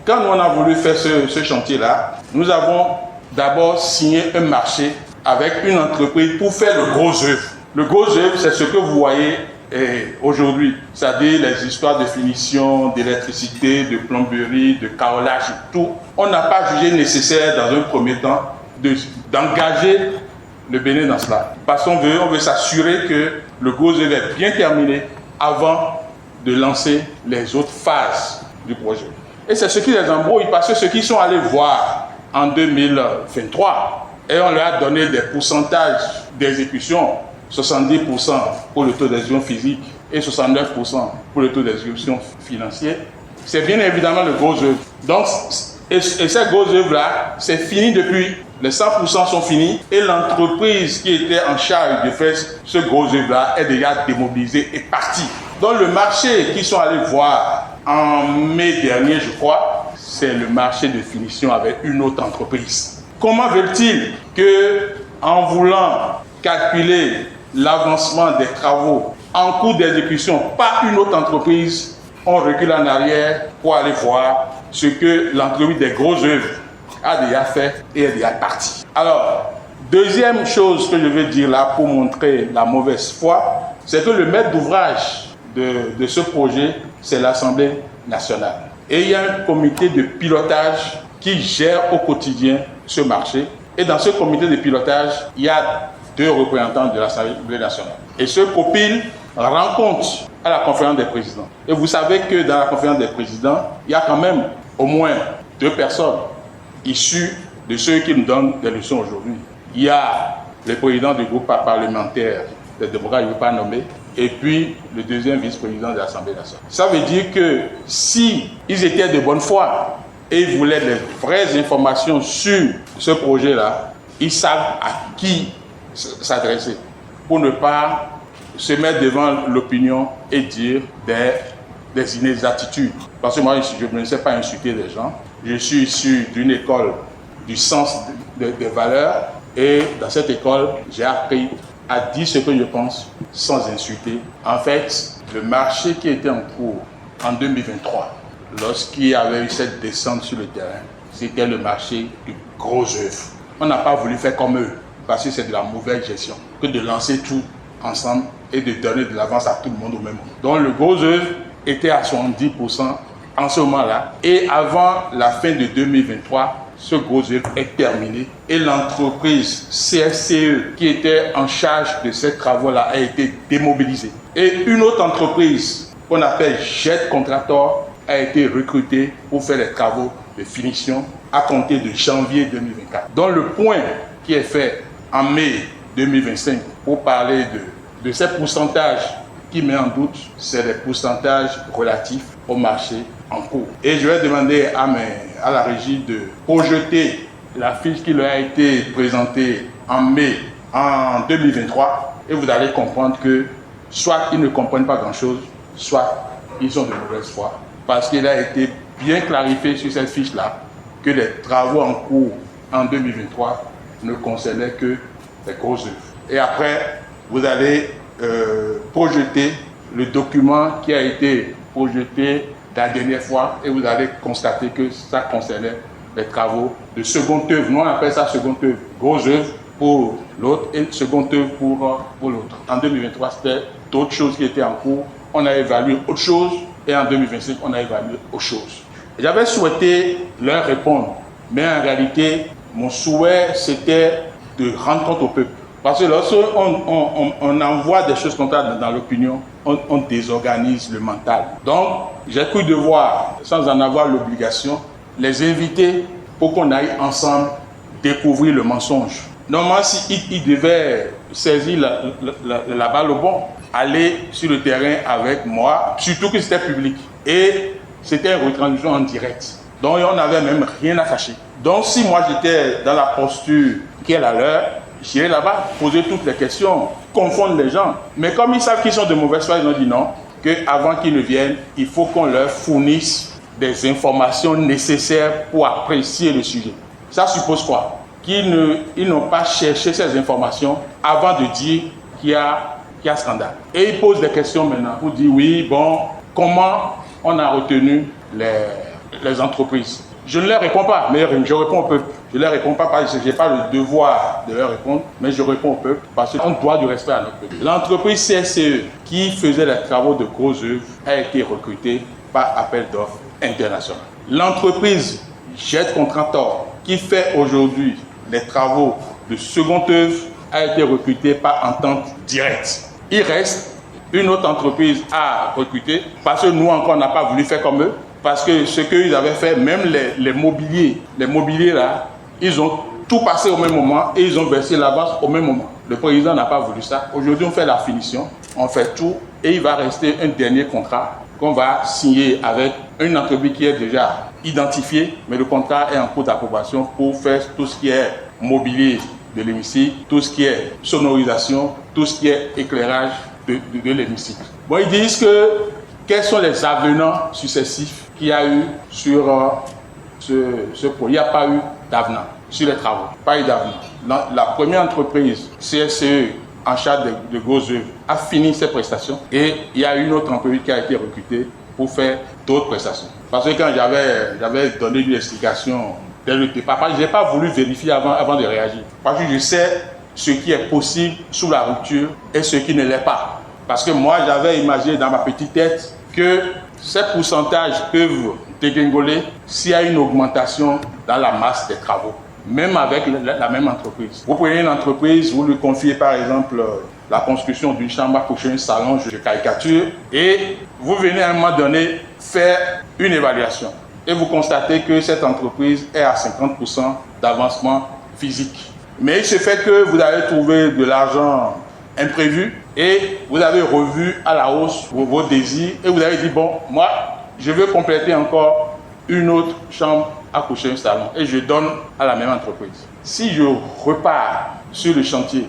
Quand on a voulu faire ce chantier-là, nous avons d'abord signé un marché avec une entreprise pour faire le gros œuvre. Le gros œuvre, c'est ce que vous voyez aujourd'hui, c'est-à-dire les histoires de finition, d'électricité, de plomberie, de carrelage, tout. On n'a pas jugé nécessaire dans un premier temps d'engager le Bénin dans cela. Parce qu'on veut s'assurer que le gros œuvre est bien terminé avant de lancer les autres phases du projet. Et c'est ce qui les embrouille, parce que ceux qui sont allés voir en 2023, et on leur a donné des pourcentages d'exécution, 70% pour le taux d'exécution physique et 69% pour le taux d'exécution financier, c'est bien évidemment le gros œuvre. Donc, et ces gros œuvres-là, c'est fini depuis. Les 100% sont finis et l'entreprise qui était en charge de faire ce gros œuvre-là est déjà démobilisée et partie. Donc le marché qu'ils sont allés voir en mai dernier, je crois, c'est le marché de finition avec une autre entreprise. Comment veulent-ils que, en voulant calculer l'avancement des travaux en cours d'exécution par une autre entreprise, on recule en arrière pour aller voir ce que l'entreprise des grosses œuvres a déjà fait et est déjà partie. Alors, deuxième chose que je veux dire là pour montrer la mauvaise foi, c'est que le maître d'ouvrage de ce projet, c'est l'Assemblée nationale. Et il y a un comité de pilotage qui gère au quotidien ce marché. Et dans ce comité de pilotage, il y a 2 représentants de l'Assemblée nationale. Et ce COPIL rend compte à la conférence des présidents. Et vous savez que dans la conférence des présidents, il y a quand même au moins 2 personnes issus de ceux qui nous donnent des leçons aujourd'hui. Il y a le président du groupe parlementaire des démocrates, je ne veux pas nommer, et puis le deuxième vice-président de l'Assemblée nationale. Ça veut dire que si ils étaient de bonne foi et ils voulaient des vraies informations sur ce projet-là, ils savent à qui s'adresser pour ne pas se mettre devant l'opinion et dire des inexactitudes. Parce que moi, je ne sais pas insulter les gens. Je suis issu d'une école du sens des valeurs et dans cette école, j'ai appris à dire ce que je pense sans insulter. En fait, le marché qui était en cours en 2023, lorsqu'il y avait eu cette descente sur le terrain, c'était le marché du gros œuvre. On n'a pas voulu faire comme eux parce que c'est de la mauvaise gestion que de lancer tout ensemble et de donner de l'avance à tout le monde au même moment. Donc le gros œuvre était à 70% en ce moment-là. Et avant la fin de 2023, ce gros œuvre est terminé. Et l'entreprise CSCE qui était en charge de ces travaux-là a été démobilisée. Et une autre entreprise qu'on appelle Jet Contractor a été recrutée pour faire les travaux de finition à compter de janvier 2024. Donc le point qui est fait en mai 2025 pour parler de ces pourcentages qui met en doute, c'est les pourcentages relatifs au marché en cours. Et je vais demander à la régie de projeter la fiche qui leur a été présentée en mai en 2023 et vous allez comprendre que soit ils ne comprennent pas grand-chose, soit ils sont de mauvaise foi. Parce qu'il a été bien clarifié sur cette fiche-là que les travaux en cours en 2023 ne concernaient que les grosses œuvres. Et après, vous allez projeter le document qui a été projeté la dernière fois et vous allez constater que ça concernait les travaux de seconde œuvre. Nous on appelle ça seconde œuvre, grosse œuvre pour l'autre et seconde œuvre pour l'autre. En 2023, c'était d'autres choses qui étaient en cours. On a évalué autre chose et en 2025, on a évalué autre chose. J'avais souhaité leur répondre, mais en réalité, mon souhait, c'était de rendre compte au peuple. Parce que lorsqu'on envoie des choses comme ça dans l'opinion, on désorganise le mental. Donc, j'ai cru devoir, sans en avoir l'obligation, les inviter pour qu'on aille ensemble découvrir le mensonge. Normalement, s'ils devaient saisir la balle au bon, aller sur le terrain avec moi, surtout que c'était public. Et c'était une retransmission en direct. Donc, on n'avait même rien à cacher. Donc, si moi j'étais dans la posture qui est la leur, j'irai là-bas, poser toutes les questions, confondre les gens. Mais comme ils savent qu'ils sont de mauvaise foi, ils ont dit non, qu'avant qu'ils ne viennent, il faut qu'on leur fournisse des informations nécessaires pour apprécier le sujet. Ça suppose quoi? Ils n'ont pas cherché ces informations avant de dire qu'il y a scandale. Et ils posent des questions maintenant pour dire oui, bon, comment on a retenu les entreprises. Je ne leur réponds pas, mais je réponds au peuple. Je ne leur réponds pas parce que je n'ai pas le devoir de leur répondre, mais je réponds au peuple parce qu'on doit du respect à notre peuple. L'entreprise CSCE, qui faisait les travaux de grosses œuvres, a été recrutée par appel d'offres international. L'entreprise Jet Contractor, qui fait aujourd'hui les travaux de seconde œuvre, a été recrutée par entente directe. Il reste une autre entreprise à recruter parce que nous encore on n'a pas voulu faire comme eux. Parce que ce qu'ils avaient fait, même les mobiliers là, ils ont tout passé au même moment et ils ont versé l'avance au même moment. Le président n'a pas voulu ça. Aujourd'hui, on fait la finition, on fait tout et il va rester un dernier contrat qu'on va signer avec une entreprise qui est déjà identifiée, mais le contrat est en cours d'approbation pour faire tout ce qui est mobilier de l'hémicycle, tout ce qui est sonorisation, tout ce qui est éclairage de l'hémicycle. Bon, ils disent que quels sont les avenants successifs qu'il y a eu sur ce projet. Il n'y a pas eu d'avenant sur les travaux, pas eu d'avenant. La première entreprise, CSCE, en charge de grosses œuvres, a fini ses prestations et il y a une autre entreprise qui a été recrutée pour faire d'autres prestations. Parce que quand j'avais donné une explication dès le départ, je n'ai pas voulu vérifier avant de réagir. Parce que je sais ce qui est possible sous la rupture et ce qui ne l'est pas. Parce que moi, j'avais imaginé dans ma petite tête que ces pourcentages peuvent dégringoler s'il y a une augmentation dans la masse des travaux, même avec la même entreprise. Vous prenez une entreprise, vous lui confiez par exemple la construction d'une chambre à coucher, un salon, je caricature, et vous venez à un moment donné faire une évaluation. Et vous constatez que cette entreprise est à 50% d'avancement physique. Mais il se fait que vous avez trouvé de l'argent imprévu et vous avez revu à la hausse vos désirs et vous avez dit bon, moi je veux compléter encore une autre chambre à coucher, un salon et je donne à la même entreprise. Si je repars sur le chantier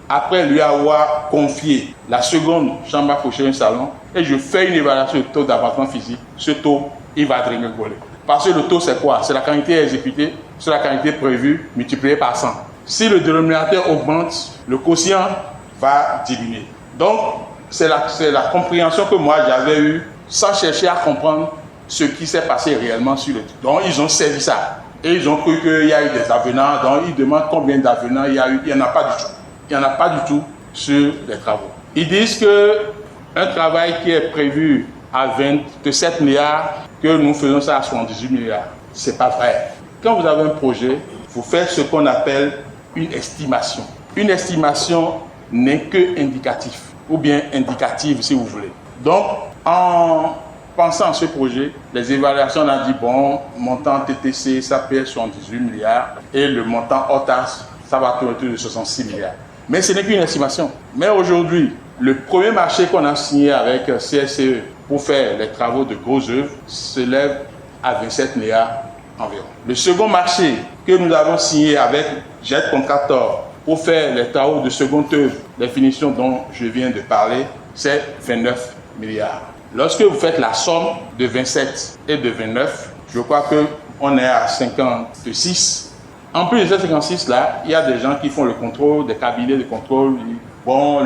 après lui avoir confié la seconde chambre à coucher, un salon et je fais une évaluation du taux d'avancement physique, ce taux il va dégringoler. Parce que le taux c'est quoi? C'est la quantité exécutée sur la quantité prévue multipliée par 100. Si le dénominateur augmente, le quotient va diminuer. Donc, c'est la compréhension que moi j'avais eue sans chercher à comprendre ce qui s'est passé réellement sur le truc. Donc, ils ont saisi ça. Et ils ont cru qu'il y a eu des avenants. Donc, ils demandent combien d'avenants il y a eu. Il n'y en a pas du tout. Il n'y en a pas du tout sur les travaux. Ils disent qu'un travail qui est prévu à 27 milliards, que nous faisons ça à 78 milliards. Ce n'est pas vrai. Quand vous avez un projet, vous faites ce qu'on appelle une estimation. Une estimation n'est que indicatif, ou bien indicative si vous voulez. Donc, en pensant à ce projet, les évaluations ont dit, bon, montant TTC, ça peut être 78 milliards, et le montant OTAS, ça va tourner autour de 66 milliards. Mais ce n'est qu'une estimation. Mais aujourd'hui, le premier marché qu'on a signé avec CSCE pour faire les travaux de grosses œuvres s'élève à 27 milliards environ. Le second marché que nous avons signé avec Jet Contractor pour faire les travaux de seconde œuvre, les finitions dont je viens de parler, c'est 29 milliards. Lorsque vous faites la somme de 27 et de 29, je crois qu'on est à 56. En plus de ces 56 là, il y a des gens qui font le contrôle, des cabinets de contrôle. Bon,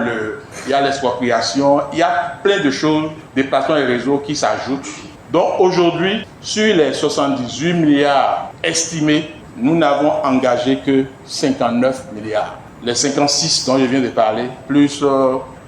il y a l'expropriation, il y a plein de choses, des plateformes et réseaux qui s'ajoutent. Donc aujourd'hui, sur les 78 milliards estimés, nous n'avons engagé que 59 milliards. Les 56 dont je viens de parler, plus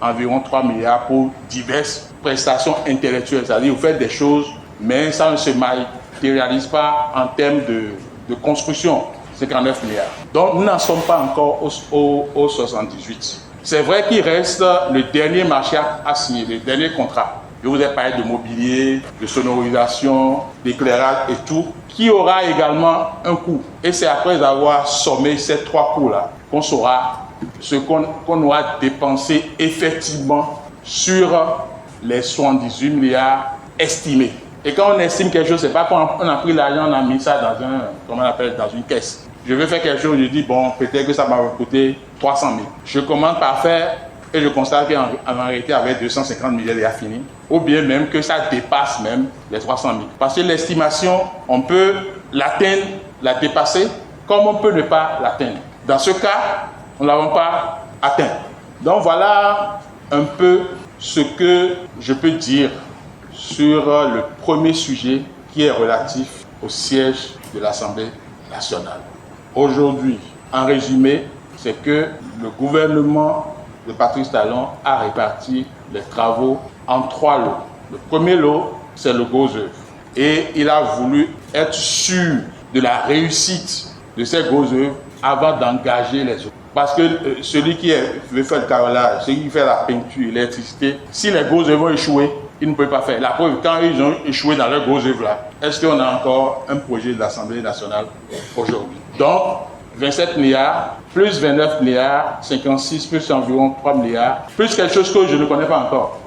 environ 3 milliards pour diverses prestations intellectuelles. C'est-à-dire vous faites des choses, mais ça ne se matérialise pas en termes de construction. 59 milliards. Donc nous n'en sommes pas encore aux 78. C'est vrai qu'il reste le dernier marché à signer, le dernier contrat. Je vous ai parlé de mobilier, de sonorisation, d'éclairage et tout, qui aura également un coût. Et c'est après avoir sommé ces 3 coûts-là qu'on saura ce qu'on aura dépensé effectivement sur les 78 milliards estimés. Et quand on estime quelque chose, c'est pas qu'on a pris l'argent, on a mis ça dans une caisse. Je veux faire quelque chose, je dis, bon, peut-être que ça m'a coûté 300 000. Je commence par faire et je constate qu'en réalité, avec 250 000, il a fini. Ou bien même que ça dépasse même les 300 000. Parce que l'estimation, on peut l'atteindre, la dépasser, comme on peut ne pas l'atteindre. Dans ce cas, nous ne l'avons pas atteint. Donc voilà un peu ce que je peux dire sur le premier sujet qui est relatif au siège de l'Assemblée nationale. Aujourd'hui, en résumé, c'est que le gouvernement de Patrice Talon a réparti les travaux en 3 lots. Le premier lot, c'est le gros œuvre. Et il a voulu être sûr de la réussite de ces gros œuvres avant d'engager les autres. Parce que celui qui veut faire le carrelage, celui qui fait la peinture, l'électricité, si les gros œuvres ont échoué, ils ne peuvent pas faire. La preuve, quand ils ont échoué dans leurs gros œuvres là, est-ce qu'on a encore un projet de l'Assemblée nationale aujourd'hui? Donc, 27 milliards, plus 29 milliards, 56, plus environ 3 milliards, plus quelque chose que je ne connais pas encore.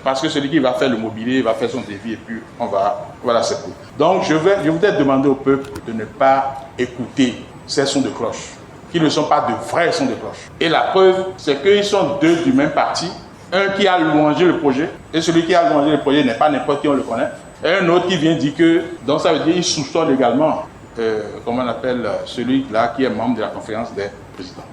Parce que celui qui va faire le mobilier, va faire son devis et puis on va l'accepter. Donc, je voudrais demander au peuple de ne pas écouter ces sons de cloche, qui ne sont pas de vrais sons de cloche. Et la preuve, c'est qu'ils sont 2 du même parti. Un qui a louangé le projet, et celui qui a louangé le projet n'est pas n'importe qui, on le connaît. Et un autre qui vient dire que, donc ça veut dire qu'il soupçonne également, comment on appelle celui-là qui est membre de la conférence des présidents.